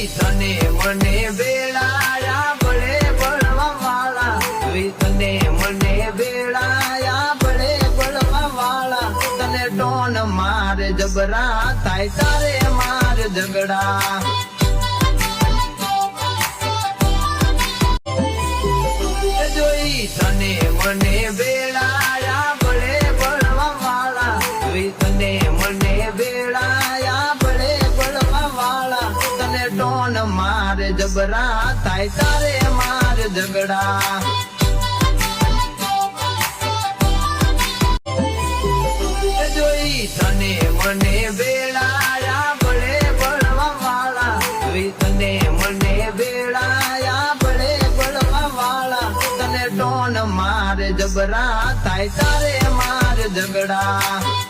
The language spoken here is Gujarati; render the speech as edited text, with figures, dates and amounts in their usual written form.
તને મને બેડાયા ભલે બળવા વાળા, તને મને બેડાયા ભલે બળવા વાળા, તને ટોન માર જબરા થાય તારે માર ઝગડા. જોઈ તને મને બેડાયા ભલે બળવા વાળા, તને મને બેડાયા ભલે બળવા વાળા, તને ટોન માર જબરા થાય તારે માર ઝગડા. જોઈ તને મને બેડાયા ભલે બળવા વાળા, તને મને બેડાયા ભલે બળવા વાળા, તને ટોન માર જબરા થાય તારે માર ઝગડા.